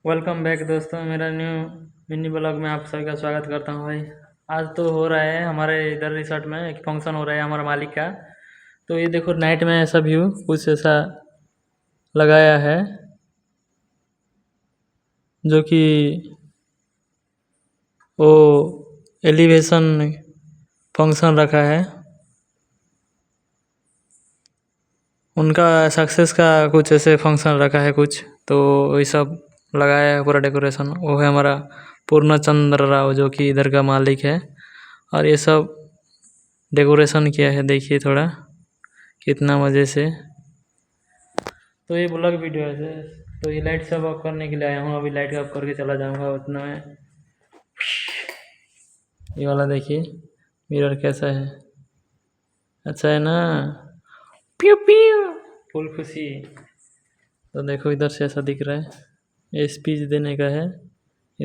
Welcome back दोस्तों, मेरा new mini blog में आप सभी का स्वागत करता हूँ भाई। आज तो हो रहा है हमारे इधर रिसोर्ट में एक फंक्शन हो रहा है हमारे मालिक का। तो ये देखो नाइट में ऐसा व्यू कुछ ऐसा लगाया है जो कि वो एलिवेशन फंक्शन रखा है उनका सक्सेस का, कुछ ऐसे फंक्शन रखा है कुछ। तो वही सब लगाया है पूरा डेकोरेशन। वो है हमारा पूर्णचंद्र राव जो कि इधर का मालिक है। और ये सब डेकोरेशन किया है, देखिए थोड़ा कितना मज़े से। तो ये ब्लॉग वीडियो है तो ये लाइट सब ऑफ करने के लिए आया हूँ। अभी लाइट ऑफ करके चला जाऊँगा उतना में। ये वाला देखिए मिरर कैसा है, अच्छा है ना। प्यू प्यू फुल खुशी। तो देखो इधर से ऐसा दिख रहा है, ये स्पीच देने का है।